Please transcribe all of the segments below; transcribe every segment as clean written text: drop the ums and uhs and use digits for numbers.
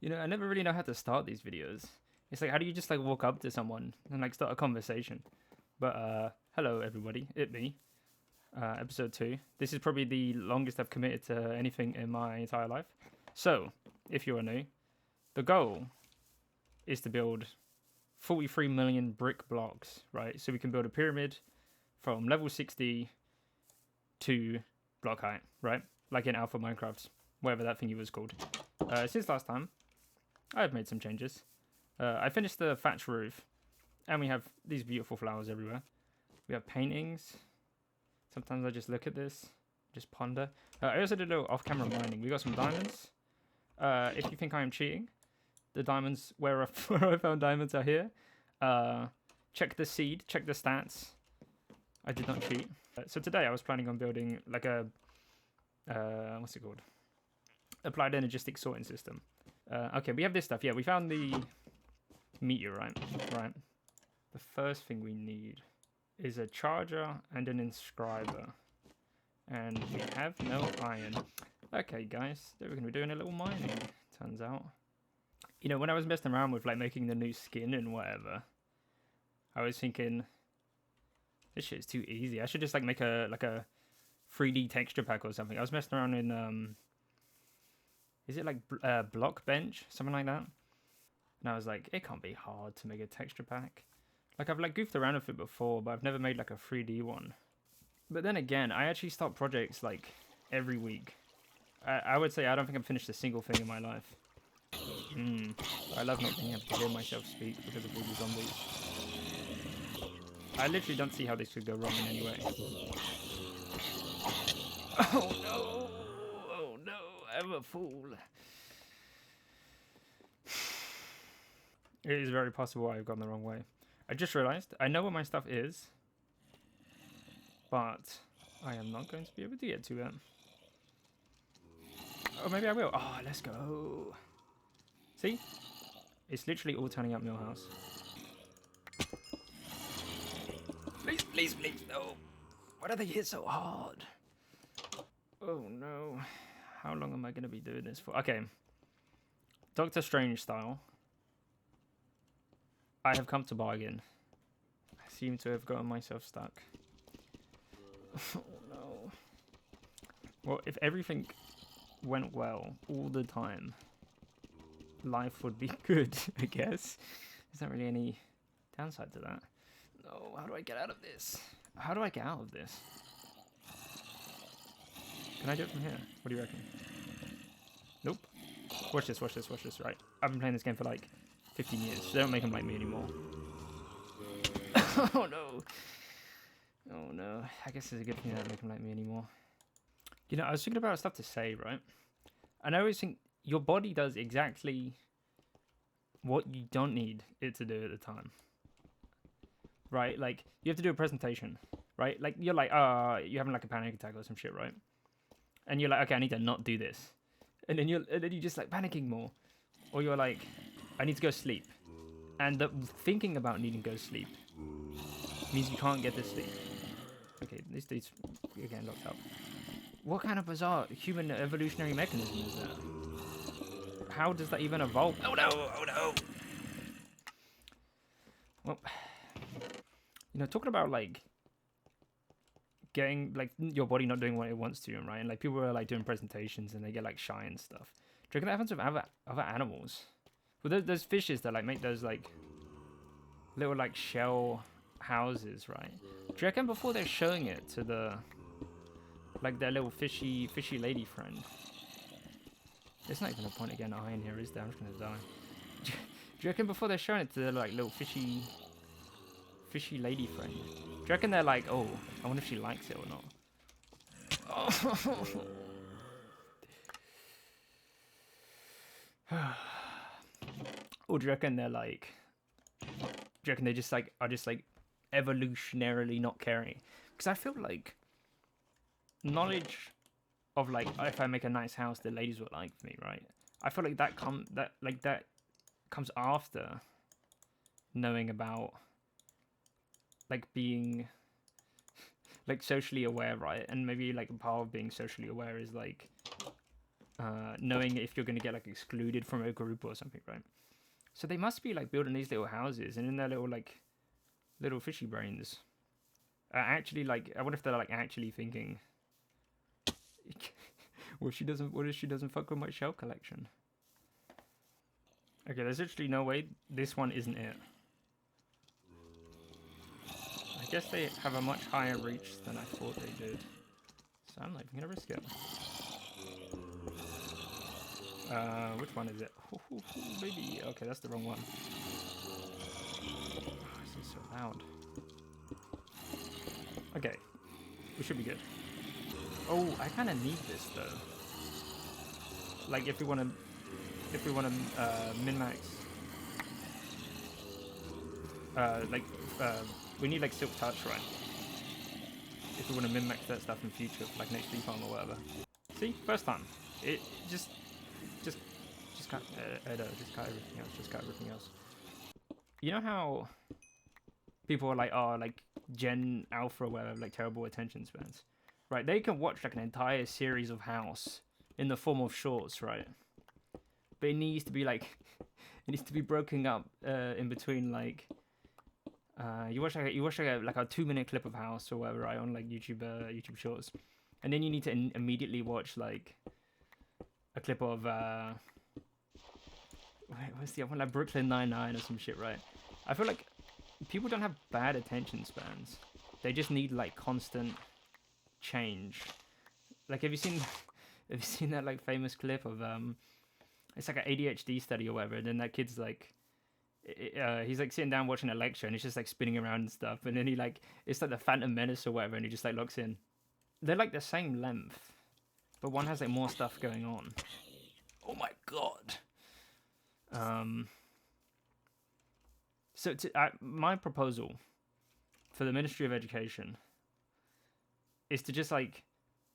You know, I never really know how to start these videos. It's like, how do you just like walk up to someone and like start a conversation? But hello everybody, me. Episode 2. This is probably the longest I've committed to anything in my entire life. So, if you are new, the goal is to build 43 million brick blocks, right? So we can build a pyramid from level 60 to block height, right? Like in Alpha Minecraft, whatever that thingy was called. Since last time, I've made some changes. I finished the thatch roof, and we have these beautiful flowers everywhere. We have paintings. Sometimes I just look at this, just ponder. I also did a little off-camera mining. We got some diamonds. If you think I am cheating, the diamonds where I found diamonds are here. Check the seed, check the stats. I did not cheat. So today I was planning on building like a, what's it called? Applied Energistics sorting system. Okay, we have this stuff. Yeah, we found the meteorite, right? The first thing we need is a charger and an inscriber. And we have no iron. Okay, guys, we're going to be doing a little mining, turns out. You know, when I was messing around with like making the new skin and whatever, I was thinking, this shit is too easy. I should just like make a 3D texture pack or something. I was messing around in is it like block bench, something like that? And I was like, it can't be hard to make a texture pack. Like I've like goofed around with it before, but I've never made like a 3D one. But then again, I actually start projects like every week. I would say I don't think I've finished a single thing in my life. I love not being able to hear myself speak because of all the zombies. I literally don't see how this could go wrong in any way. Oh no! Oh no! I'm a fool. It is very possible I've gone the wrong way. I just realized I know what my stuff is, but I am not going to be able to get to it. Oh, maybe I will. Oh, let's go. See? It's literally all turning up Millhouse. Please, please, please, no. Why do they hit so hard? Oh, no. How long am I going to be doing this for? Okay. Doctor Strange style. I have come to bargain. I seem to have gotten myself stuck. Oh, no. Well, if everything went well all the time, life would be good, I guess. There's not really any downside to that. No, how do I get out of this? How do I get out of this? Can I do it from here? What do you reckon? Nope. Watch this, watch this, watch this, right. I've been playing this game for like 15 years. They don't make them like me anymore. Oh no. Oh no. I guess it's a good thing they don't make them like me anymore. You know, I was thinking about stuff to say, right? And I always think your body does exactly what you don't need it to do at the time. Right? Like, you have to do a presentation, right? Like, you're like, you're having like a panic attack or some shit, right? And you're like, okay, I need to not do this. And then you're just like panicking more. Or you're like, I need to go sleep. And the thinking about needing to go sleep means you can't get to sleep. Okay, this dude's getting locked up. What kind of bizarre human evolutionary mechanism is that? How does that even evolve? Oh no! Oh no! Well, you know, talking about like getting like your body not doing what it wants to, right? And like people are like doing presentations and they get like shy and stuff. Do you reckon that happens with other animals? Well, there's fishes that like make those like little like shell houses, right? Do you reckon before they're showing it to the like their little fishy lady friend? There's not even a point of getting iron here, is there? I'm just gonna die. Do you reckon before they're showing it to their like little fishy lady friend? Do you reckon they're like, oh, I wonder if she likes it or not? Oh. Or do you reckon they're like? Do you reckon they just like are just like evolutionarily not caring? Because I feel like knowledge of like if I make a nice house, the ladies will like me, right? I feel like that comes after knowing about like being like socially aware, right? And maybe like part of being socially aware is like knowing if you're going to get like excluded from a group or something, right? So they must be like building these little houses, and in their little fishy brains, actually like, I wonder if they're like actually thinking, what if she doesn't fuck with my shell collection? Okay, there's literally no way this one isn't it. I guess they have a much higher reach than I thought they did, so I'm not even gonna risk it. Which one is it? Baby. Okay, that's the wrong one. Oh, this is so loud. Okay, we should be good. Oh, I kind of need this though. Like, if we want to min-max, we need like Silk Touch, right? If we want to min-max that stuff in future, like next free farm or whatever. See, first time. It just cut. Just cut everything else. Just cut everything else. You know how people are like, oh, like Gen Alpha or whatever, like terrible attention spans, right? They can watch like an entire series of House in the form of shorts, right? But it needs to be like, it needs to be broken up in between, like, you watch like a 2-minute clip of House or whatever, right, on like YouTube Shorts, and then you need to immediately watch like a clip of what's the other one, like Brooklyn Nine-Nine or some shit, right? I feel like people don't have bad attention spans. They just need like constant change. Like, have you seen that like famous clip of it's like an ADHD study or whatever, and then that kid's like, he's like sitting down watching a lecture and he's just like spinning around and stuff, and then he like, it's like the Phantom Menace or whatever, and he just like locks in. They're like the same length, but one has like more stuff going on. Oh my god. So my proposal for the Ministry of Education is to just like,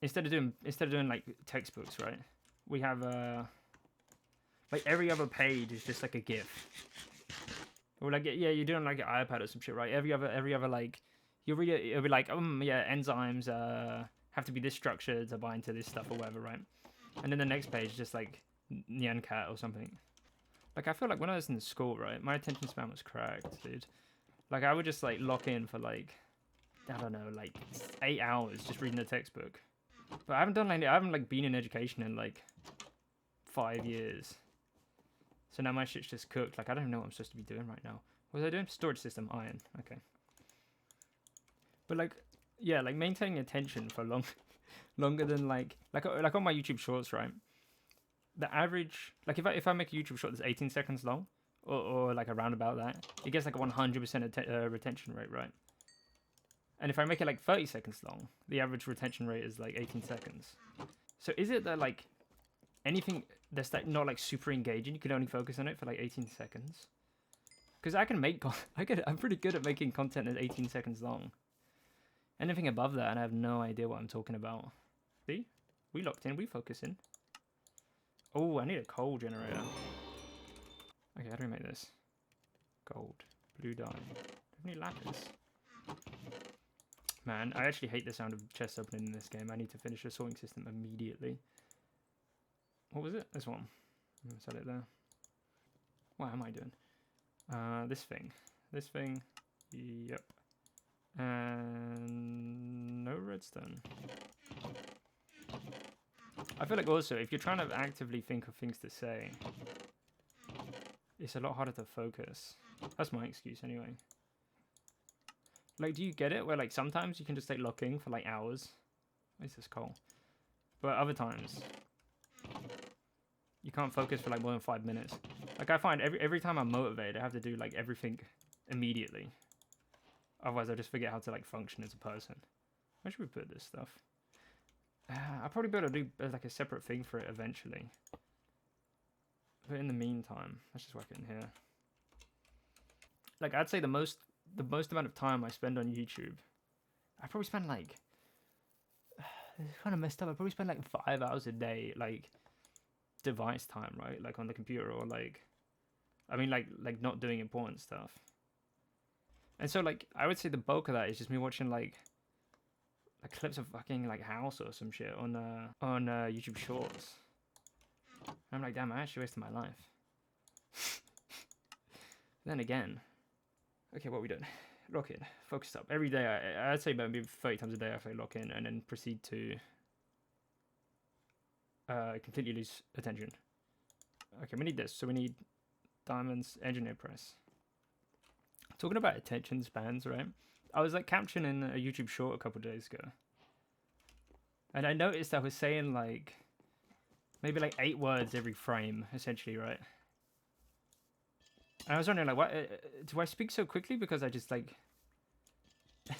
instead of doing like textbooks, right? We have like every other page is just like a GIF. Or like, yeah, you're doing like an iPad or some shit, right? Every other like, you read it, it'll be like, yeah, enzymes have to be this structured to bind to this stuff or whatever, right? And then the next page just like Nyan Cat or something. Like, I feel like when I was in school, right, my attention span was cracked, dude. Like, I would just like lock in for like, I don't know, like 8 hours just reading a textbook. But I haven't like been in education in like 5 years. So now my shit's just cooked. Like, I don't know what I'm supposed to be doing right now. What was I doing? Storage system, iron. Okay. But like, yeah, like maintaining attention for longer than like on my YouTube Shorts, right? The average, like if I make a YouTube short that's 18 seconds long, or like around about that, it gets like a 100% retention rate, right? And if I make it like 30 seconds long, the average retention rate is like 18 seconds. So is it that like anything that's like not like super engaging, you can only focus on it for like 18 seconds? Because I'm pretty good at making content that's 18 seconds long. Anything above that, and I have no idea what I'm talking about. See? We locked in, we focus in. Oh, I need a coal generator. Okay, how do we make this? Gold. Blue dye. Do I have any lapis? Man, I actually hate the sound of chests opening in this game. I need to finish the sorting system immediately. What was it? This one. I'm gonna set it there. What am I doing? This thing. This thing. Yep. And no redstone. I feel like also, if you're trying to actively think of things to say, it's a lot harder to focus. That's my excuse anyway. Like, do you get it? Where like sometimes you can just like lock in for like hours. Where's this coal? But other times, you can't focus for like more than 5 minutes. Like, I find every time I'm motivated, I have to do like everything immediately. Otherwise, I just forget how to like function as a person. Where should we put this stuff? I'll probably be able to do like a separate thing for it eventually. But in the meantime, let's just whack it in here. Like, I'd say the most amount of time I spend on YouTube, I probably spend like, it's kind of messed up. I probably spend like 5 hours a day, like device time, right? Like on the computer, or like, I mean, like not doing important stuff. And so like, I would say the bulk of that is just me watching like clips of fucking like House or some shit on YouTube Shorts. I'm like, damn, I actually wasted my life. Then again, okay, what are we doing? Lock in, focus up. Every day, I'd say maybe 30 times a day I play lock in and then proceed to completely lose attention. Okay, we need this. So we need diamonds, engineer press. Talking about attention spans, right? I was like captioning a YouTube short a couple days ago. And I noticed I was saying like, maybe like 8 words every frame, essentially, right? And I was wondering like, what, do I speak so quickly because I just like,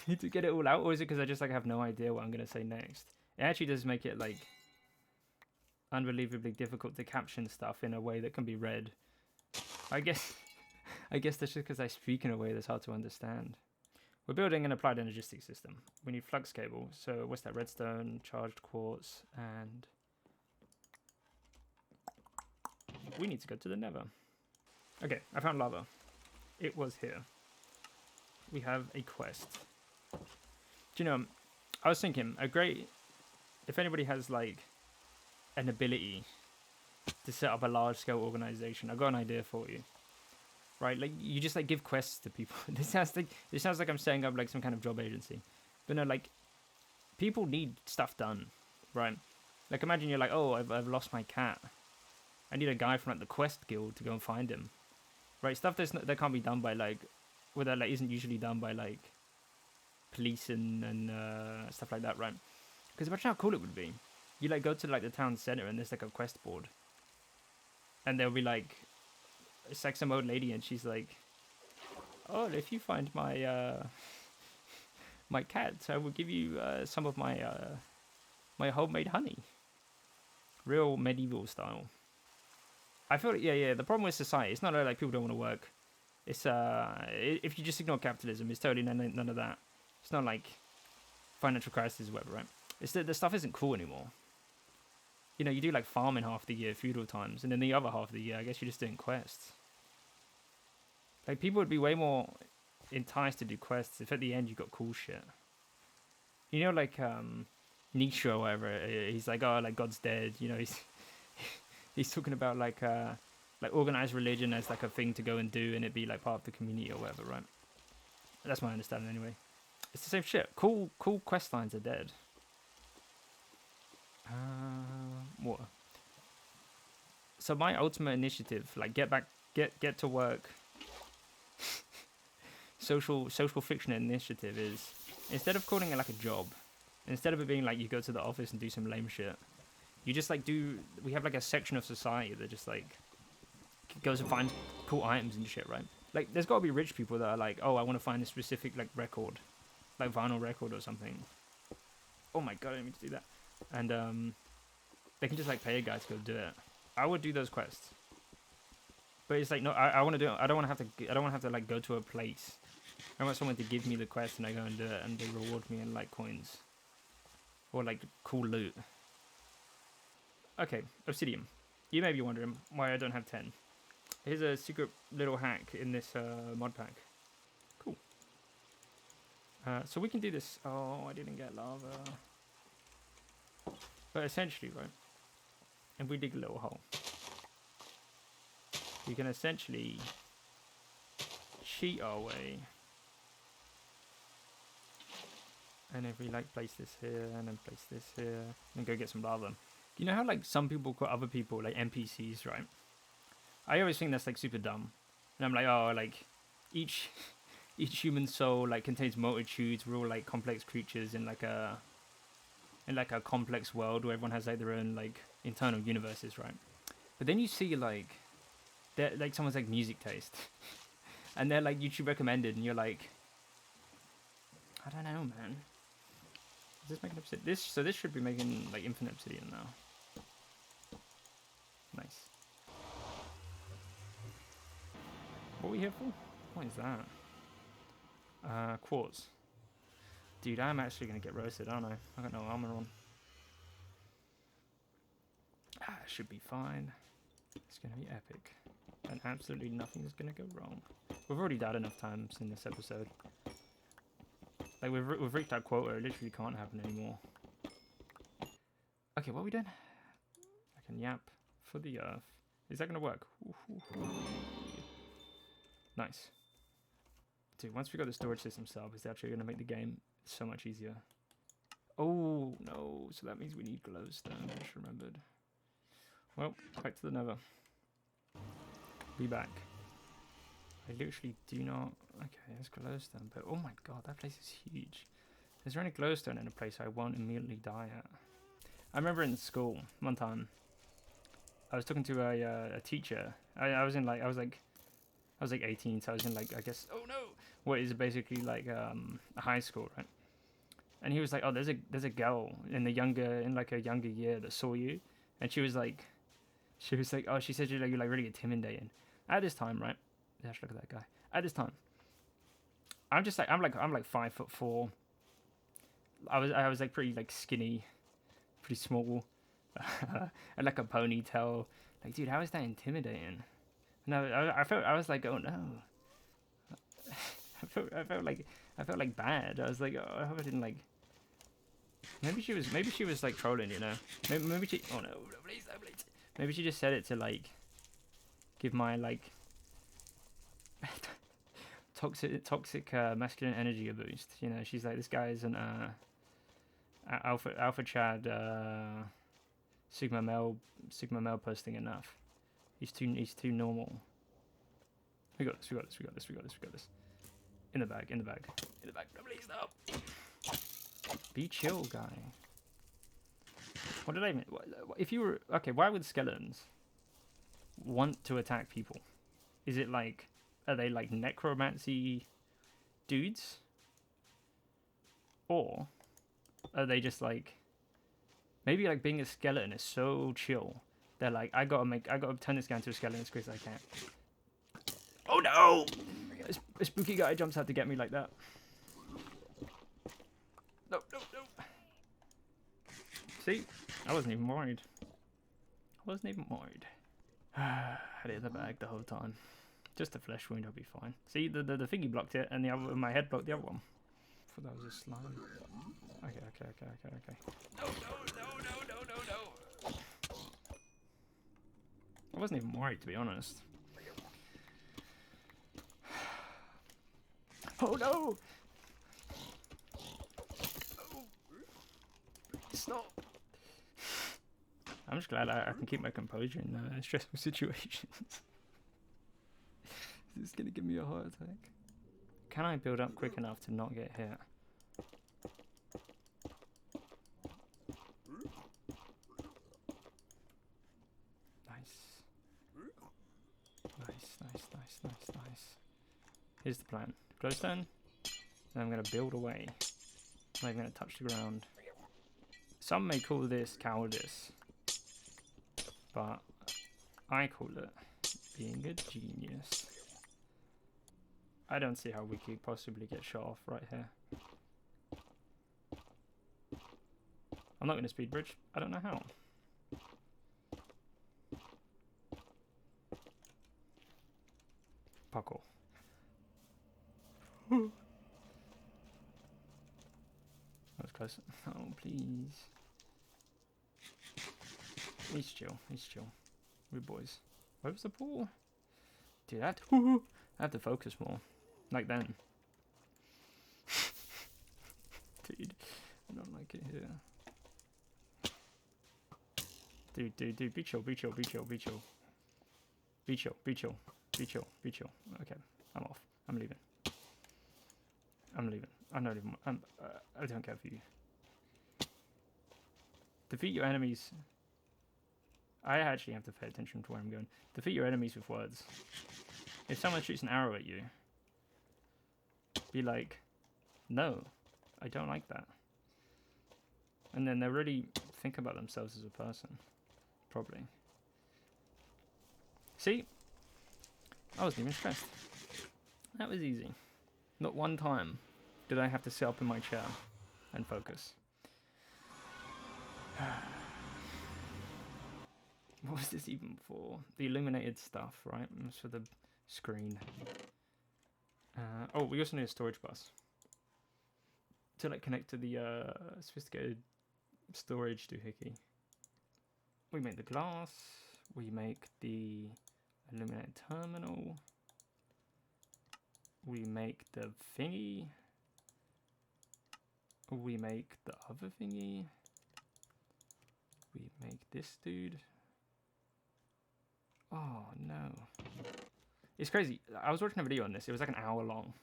need to get it all out? Or is it because I just like have no idea what I'm going to say next? It actually does make it like unbelievably difficult to caption stuff in a way that can be read. I guess that's just because I speak in a way that's hard to understand. We're building an applied energistics system. We need flux cable. So what's that? Redstone, charged quartz, and we need to go to the nether. Okay, I found lava. It was here. We have a quest. Do you know, I was thinking, if anybody has like an ability to set up a large scale organization, I've got an idea for you. Right, like you just like give quests to people. This sounds like I'm setting up like some kind of job agency, but no, like people need stuff done, right? Like imagine you're like, oh, I've lost my cat. I need a guy from like the quest guild to go and find him, right? Stuff that can't be done by like, well, that like isn't usually done by like police and stuff like that, right? Because imagine how cool it would be. You like go to like the town center and there's like a quest board, and there'll be like. It's like some old lady, and she's like, "Oh, if you find my my cat, I will give you some of my my homemade honey." Real medieval style. I feel yeah. The problem with society, it's not like people don't want to work. It's if you just ignore capitalism, it's totally none of that. It's not like financial crisis or whatever, right? It's that the stuff isn't cool anymore. You know, you do like farming half the year, feudal times, and then the other half of the year, I guess you're just doing quests. Like, people would be way more enticed to do quests if at the end you got cool shit. You know, like, Nietzsche or whatever, he's like, oh, like, God's dead, you know, he's talking about, like organized religion as, like, a thing to go and do, and it be, like, part of the community or whatever, right? That's my understanding, anyway. It's the same shit. Cool quest lines are dead. What? So my ultimate initiative, like, get to work... social fiction initiative is, instead of calling it like a job, instead of it being like you go to the office and do some lame shit, you just like we have like a section of society that just like goes and finds cool items and shit, right? Like there's got to be rich people that are like, oh, I want to find a specific like record, like vinyl record or something. Oh my god, I didn't mean to do that. And they can just like pay a guy to go do it. I would do those quests. But it's like, no, I want to do it. I don't want to have to like go to a place. I want someone to give me the quest and I go and do it and they reward me in like coins. Or like cool loot. Okay, obsidian. You may be wondering why I don't have 10. Here's a secret little hack in this mod pack. Cool. So we can do this. Oh, I didn't get lava. But essentially, right, if we dig a little hole, we can essentially cheat our way. And if we like place this here and then place this here and go get some lava. You know how like some people call other people like NPCs, right? I always think that's like super dumb. And I'm like, oh, like each human soul like contains multitudes. We're all like complex creatures in like a complex world where everyone has like their own like internal universes, right? But then you see like they're like someone's like music taste. And they're like YouTube recommended and you're like, I don't know, man. Is this making obsidian? This should be making like infinite obsidian now. Nice. What are we here for? What is that? Quartz. Dude, I'm actually gonna get roasted, aren't I? I got no armor on. Should be fine. It's gonna be epic. And absolutely nothing is gonna go wrong. We've already died enough times in this episode. Like, we've reached that quota, it literally can't happen anymore. Okay, what are we doing? I can yap. for the earth. Is that gonna work? Nice. Dude, once we got the storage system set up, it's actually gonna make the game so much easier. Oh no, so that means we need glowstone, I just remembered. Well, back to the nether. Be back. I literally do not... Okay, there's glowstone, but oh my god, that place is huge. Is there any glowstone in a place I won't immediately die at? I remember in school, one time, I was talking to a teacher. I was 18, so I was in like, I guess, oh no, what is basically like a high school, right? And he was like, oh, there's a girl in a younger year that saw you, and she was like, oh, she said you're like really intimidating. At this time, right? Yeah, look at that guy. At this time, I'm like 5'4". I was like pretty like skinny, pretty small, and like a ponytail. Like, dude, how is that intimidating? No, I was like, oh no. I felt like bad. I was like, oh, I hope I didn't like. Maybe she was like trolling, you know. Maybe she. Oh no, please, no, please. Maybe she just said it to like give my like toxic masculine energy a boost. You know, she's like, this guy isn't alpha Chad sigma male posting enough. He's too normal. We got this. In the bag. No, please, no. Be chill, guy. What did I mean? If you were... Okay, why would skeletons want to attack people? Is it like... Are they like necromancy dudes? Or are they just like... Maybe like being a skeleton is so chill. They're like, I gotta turn this guy into a skeleton as quick as I can. Oh no! A spooky guy jumps out to get me like that. No. See? I wasn't even worried. I had it in the bag the whole time. Just a flesh wound, I'll be fine. See, the thingy blocked it, and the other, my head blocked the other one. I thought that was a slime. Okay. No. I wasn't even worried, to be honest. Oh no! Oh. Stop! I'm just glad I can keep my composure in stressful situations. This is gonna give me a heart attack. Can I build up quick enough to not get hit? Nice. Here's the plan. Glowstone. Then I'm going to build away. I'm going to touch the ground. Some may call this cowardice, but I call it being a genius. I don't see how we could possibly get shot off right here. I'm not going to speed bridge. I don't know how. Parkour. That was close. Oh, please. He's chill. We're boys. Where was the pool? Dude, I have to focus more. Like then. Dude, I don't like it here. Dude, be chill. Okay, I'm off. I'm leaving. I'm not even... I don't care for you. Defeat your enemies... I actually have to pay attention to where I'm going. Defeat your enemies with words. If someone shoots an arrow at you, be like, no, I don't like that. And then they'll really think about themselves as a person. Probably. See? I wasn't even stressed. That was easy. Not one time did I have to sit up in my chair and focus. What was this even for? The illuminated stuff, right? It was for the screen. Oh, we also need a storage bus to like connect to the sophisticated storage doohickey. We made the glass. We make the illuminated terminal. We make the thingy. We make the other thingy. We make this dude. Oh no. It's crazy. I was watching a video on this. It was like an hour long.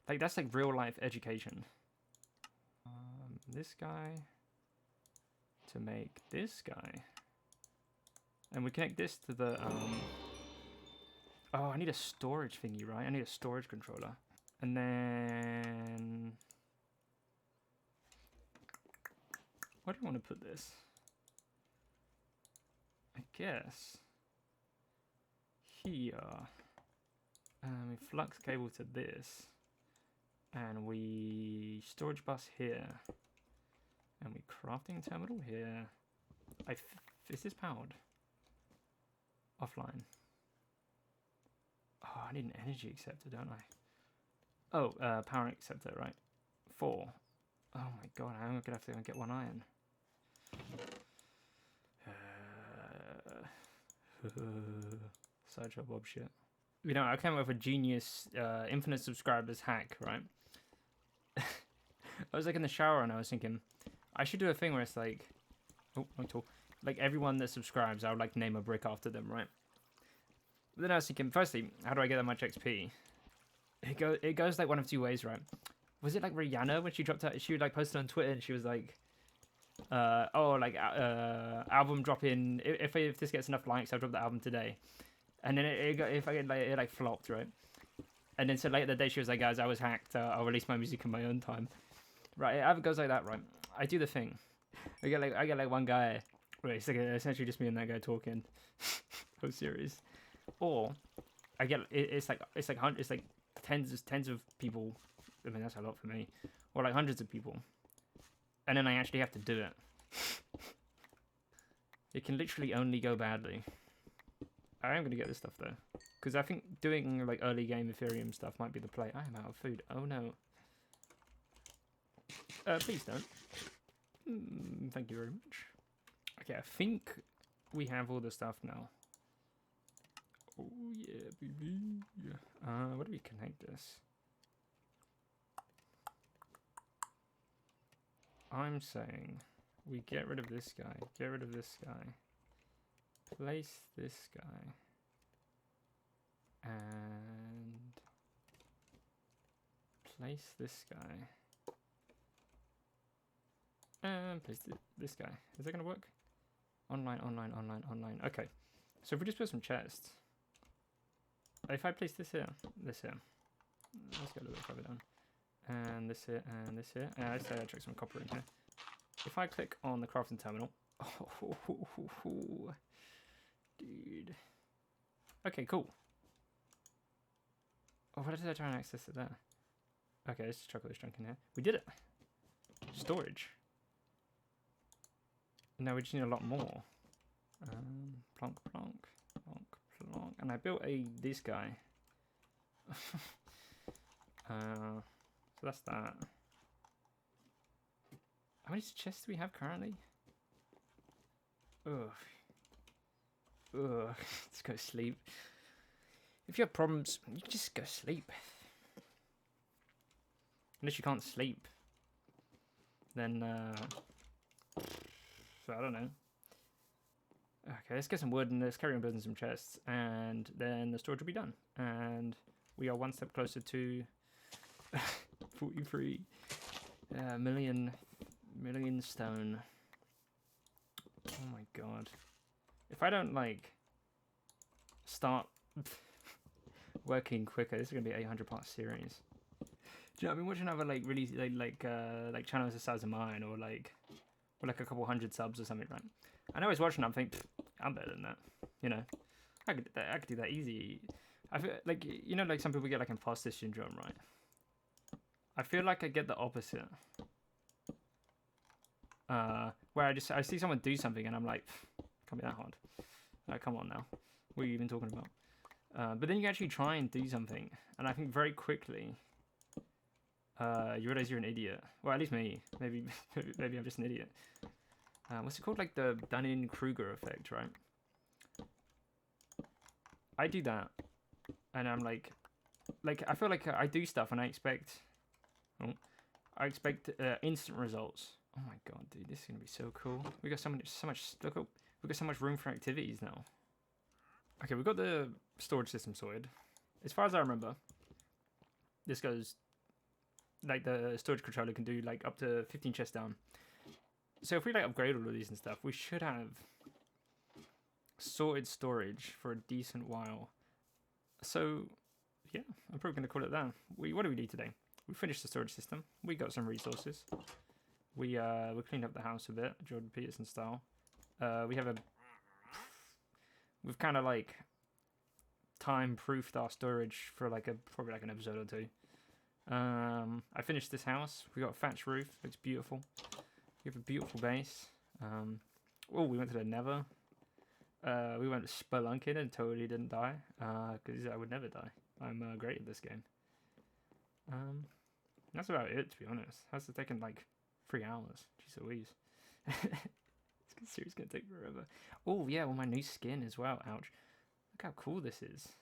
Like that's like real life education. This guy to make this guy. And we connect this to the oh, I need a storage thingy, right? I need a storage controller. And then where do you want to put this? I guess here. We flux cable to this. And we storage bus here. And we crafting terminal here. Is this powered? Offline. Oh, I need an energy acceptor, don't I? Oh, power acceptor, right? 4. Oh my god, I'm gonna have to get 1 iron. Sideshow Bob shit. You know, I came up with a genius infinite subscribers hack, right? I was like in the shower and I was thinking, I should do a thing where it's like, oh, not at all. Like everyone that subscribes, I would like name a brick after them, right? But then I was thinking, firstly, how do I get that much XP? It goes like one of 2 ways, right? Was it like Rihanna when she dropped out? She would like posted on Twitter and she was like, oh, like album dropping. If this gets enough likes, I'll drop the album today. And then it flopped, right? And then so later the day she was like, guys, I was hacked. I'll release my music in my own time. Right? It either goes like that, right? I do the thing. I get like one guy. Wait, it's like essentially just me and that guy talking. Oh, serious. Or I get it's like tens of people. I mean that's a lot for me. Or like hundreds of people. And then I actually have to do it. It can literally only go badly. I am gonna get this stuff though, because I think doing like early game Ethereum stuff might be the play. I am out of food. Oh no. Please don't. Thank you very much. Okay, I think we have all the stuff now. Oh yeah, baby. Yeah. Where do we connect this? I'm saying we get rid of this guy. Get rid of this guy. Place this guy. And place this guy. And place this guy. Is that going to work? Online, online, online, online. Okay. So if we just put some chests. If I place this here. Let's go a little bit further down. And this here, and this here. And I'd say I chuck some copper in here. If I click on the crafting terminal. Oh, dude. Okay, cool. Oh, what did I try and access it there? Okay, let's just chuck all this junk in here. We did it. Storage. Now we just need a lot more. Plonk, plonk, plonk, plonk. And I built this guy. So that's that. How many chests do we have currently? Ugh. Let's go sleep. If you have problems, you can just go sleep. Unless you can't sleep. Then, so I don't know. Okay, let's get some wood and let's carry on building some chests. And then the storage will be done. And we are one step closer to 43 million stone. Oh my god. If I don't like start working quicker, this is gonna be an 800-part series. Do you know, I've been watching other like really like channels the size of mine, or like a couple hundred subs or something, right? And I was watching, I'm thinking, I'm better than that. You know, I could do that easy. I feel like, you know, like some people get like imposter syndrome, right? I feel like I get the opposite. Where I see someone do something and I'm like, can't be that hard. Like, come on now, what are you even talking about? But then you actually try and do something, and I think very quickly, you realize you're an idiot. Well, at least me. Maybe I'm just an idiot. What's it called? Like the Dunning-Kruger effect, right? I do that, and I'm like I feel like I do stuff, and I expect instant results. Oh my god, dude, this is gonna be so cool. We got so much. Look up, we got so much room for activities now. Okay, we've got the storage system sorted. As far as I remember, this goes like the storage controller can do like up to 15 chests down. So if we like upgrade all of these and stuff, we should have sorted storage for a decent while. So yeah, I'm probably gonna call it that. What do we do today? We finished the storage system. We got some resources. We cleaned up the house a bit, Jordan Peterson style. We've kind of like time-proofed our storage for like probably like an episode or two. I finished this house. We got a thatch roof. Looks beautiful. We have a beautiful base. Oh, we went to the Nether. We went spelunking and totally didn't die. Because I would never die. I'm great at this game. That's about it, to be honest. That's taken like 3 hours. Jeez Louise. This series gonna take forever. Oh yeah, well my new skin as well. Ouch. Look how cool this is.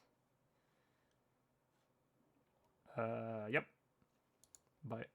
Yep. Bye.